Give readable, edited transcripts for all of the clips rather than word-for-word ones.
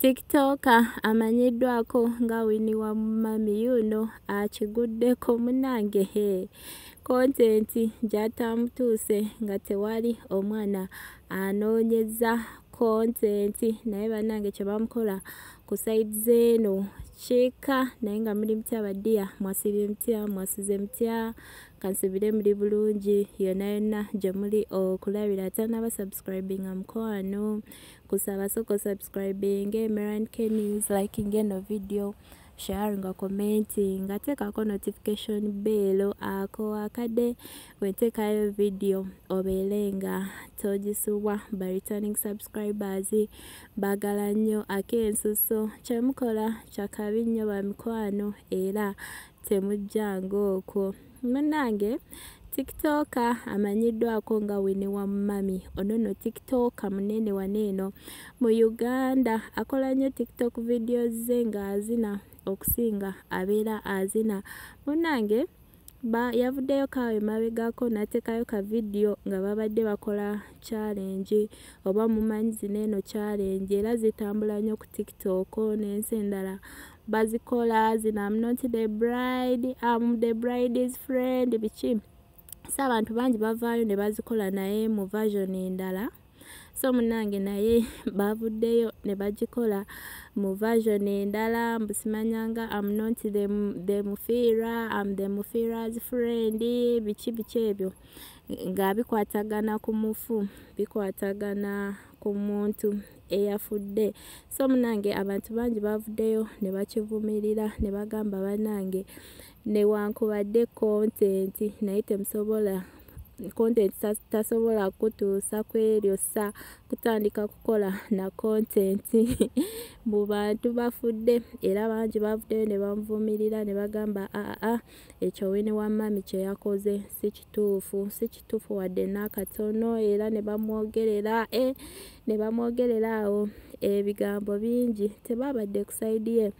TikToker amanyiddwako nga Winnie WA yuno akiguddeko munange content gyatamutuuse nga tewali omwana anoonyeza content naye bannange kye bamukola ku side zeeno kiika naye nga muli mutya baddiya mwasibye mutya mwasize mutya kansibire muri bulungi yonna yonna gye muli okulabira tanaba subscribing mukwano kusaba soko subscribing Meran Kenny's liking eno video sharing nga commenting ateekako notification bell ako akadde wetekayo video obeere nga togisubwa ba returning subscribers bagala nnyo akensuso kyemukola kyakabi nnyo bamikwano era temujjanga okwo munange TikToker amanyiddwako nga Winnie WA ono no TikToker munene waneeno mu Uganda akola nnyo TikTok videos ze nga azina okusinga abeera azina munange yavuddeyo kaawe mabegako n'ateekayo ka video nga babadde bakola challenge oba mumanyi zineeno challenge era zitambula nnyo ku TikTok n'ensi endala bazikola zina I'm not the bride, I'm the bride's friend biki so abantu bangi bavaayo ne bazikola naye mu version endala so munange naye bavuddeyo ne bagikola mu version endala mbusimanyanga I'm not the mufiira, I'm the mufiira's friend biki ebyo nga bikwatagana ku mufu bikwatagana ku muntu eyafudde so munange abantu bangi bavuddeyo ne bakivumirira ne bagamba banange newankubadde content naye temusobola content tasobola kutuusa kweryo sa kutandika kukola na content mu bantu bafudde era bangi bavuddeyo ne bamuvumirira ne bagamba ekyo Winnie WA kye yakoze si kituufu wadde n'akatono era ne bamwogerera awo ebigambo bingi tebabadde ku side ye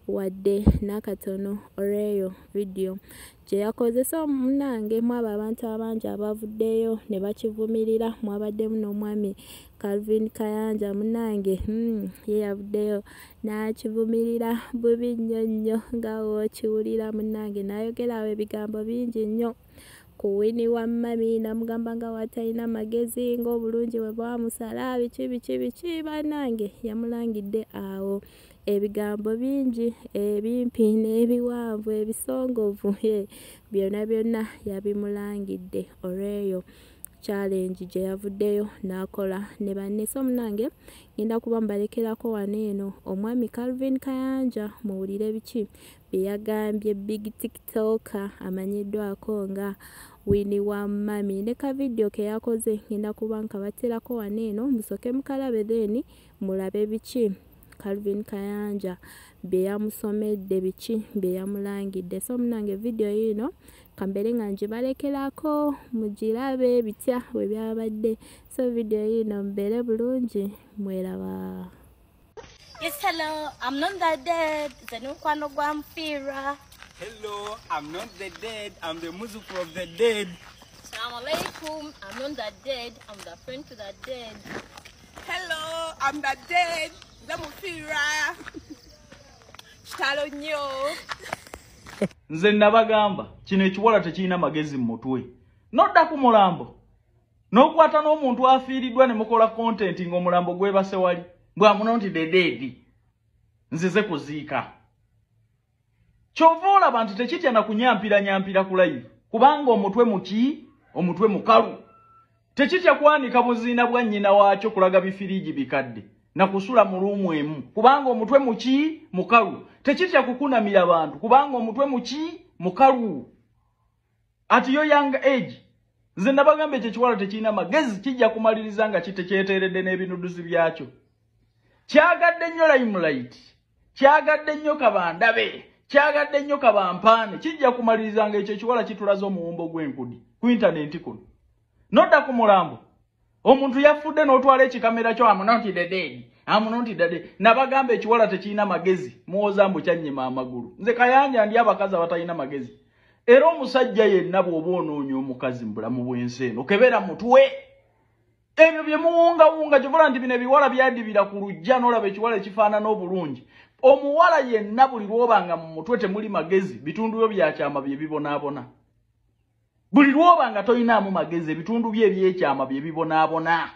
wadde n'akatono olw'eyo video gye yakoze so munange mwaba abantu abangi abavuddeyo ne bakivumirira mwabaddemu n'omwami Calvin Kayanja munange ye yavuddeyo n'akivumirira bubi nnyo nga wokiwulira munange n'ayogerawo ebigambo bingi nnyo ku Winnie WA namugamba nga watalina magezi ng'obulungi bwe bwamusala biki bannange yamulangidde awo ebigambo bingi ebimpi n'ebiwanvu ebisongovu byonna yabimulangidde olw'eyo challenge gye yavuddeyo n'akola ne banne so munange ngenda kuba mbalekerako waneeno omwami Calvin Kayanja muwulire biki bye yagambye big TikToker amanyiddwako nga Winnie WA ne ka video ke yakoze ngenda kuba nkabaterako waneeno musoke mukalabe then mulabe biki Calvin Kayanja bye yamusomedde biki bye yamulangidde so munange video yino kambere nga njibalekerako mugirabe bitya we byabadde so video yino mbere bulungi mweraba. Yes, hello, I'm not that dead. Zenukwano gwa mfira. Hello, I'm not the dead. I'm the muzuku of the dead. Assalamu alaikum. I'm not that dead. I'm the friend to the dead. Hello, I'm the dead. The mufira. Chitalo nyo. Nze nabagamba kino ekiwala tekirina magezi mu mutwe. Nodda ku mulambo. N'okwata n'omuntu afiiriddwa ne mukola content ng'omulambo gwebase wali. Mbwa munonti dead. Nzize kuziika. Kyova olaba nti tekitya na kunyampira ku live. Kubanga omutwe muki, omutwe mukalu. Tekitya kwanika buziina bwa nnyina waakyo kulaga bifiriji bikadde. Na kusula mu ruumu emu. Kubanga omutwe muki, mukalu. Tekitya kukunamira abantu. Kubanga omutwe muki, mukalu. At your young age. Nze nabagambe ekyo ekiwala tekirina magezi kijja kumaliriza nga kitekyeteredde n'ebinuduzi byakyo. Kyagadde nnyo limelight. Kyagadde nnyo kabandabe. Kyagadde nnyo kabampaane. Kijja kumaliriza nga ekyo ekiwala kitulaza omuwumbo gw'enkudi ku internet kuno. Nodda ku mulambo. Omuntu yafudde n'otwala ekikamera kyo amunonti dead. Amunonti dead. Nabagamba ekiwala tekirina magezi. Muwoza mbu kyannyima amagulu. Nze Kayanja ndi abakazi abatalina magezi. Era omusajja yenna bw'oba onoonya omukazi mu bulamu bw'ensi eno okebera mutwe. Ebyo bye muwunga kivula nti bino ebiwala byadibira ku lujja n'olaba ekiwala ekifaanana obulungi. Omuwala yenna buli lwobanga mu mutwe temuli magezi, bitundu byo byakyama bye bibonaabona. Buli lwobanga toyinaamu magezi, ebitundu bye ebyekyama bye bibonaabona.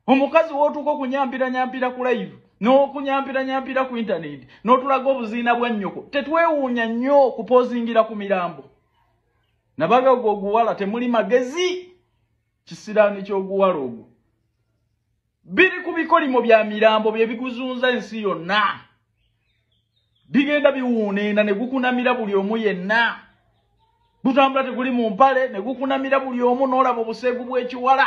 Omukazi w'otuuka okunyampira ku live, n'okunyampira ku internet, n'otulaga obuziina bwa nnyoko, tetwewuunya nnyo kupozingira ku mirambo. Nabaga ogwo oguwala temuli magezi. Kisiraani ky'oguwala ogwo. Biri ku bikolimo bya mirambo bye biguzunza ensi yonna. Bigenda biwuuneena ne gukunamira buli omu yenna. Butambula teguli mu mpale ne gukunamira buli omu n'olaba obuseegu bw'ekiwala.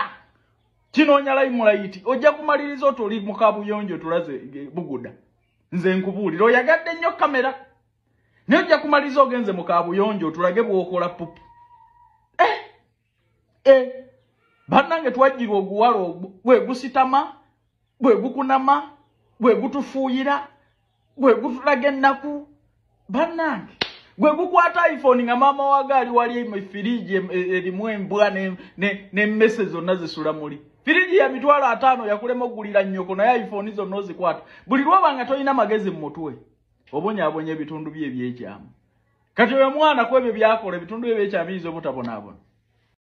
Kinoonya layimulaiti. Ojja kumaliriza otoli mu kabuyonjo tulaze Bugudda. Nze nkubuulira oyagadde nnyo kamera. Ne ojja kumaliriza ogenze mu kabuyonjo tulage bw'okola pupu. Bannange twajjirwa oguwala ogwo bwe gusitama, bwe gukunama, bwe gutufuuyira, bwe gutulaga ennaku. Bannange gwe gukwata iPhone nga maama wagaali wali mu firiji erimu embwa n'emmese zonna zisula muli. Firiji ya mitwalo 5 yakulema okugulira nnyoko naye iPhone zonna ozikwata. Buli lwobanga toyina magezi mu mutwe obonyaabonye ebitundu bye ebyekyama. Kati oyo mwana ku ebyo byakola ebitundu bye ebyekyama biyinza obutabonaabona.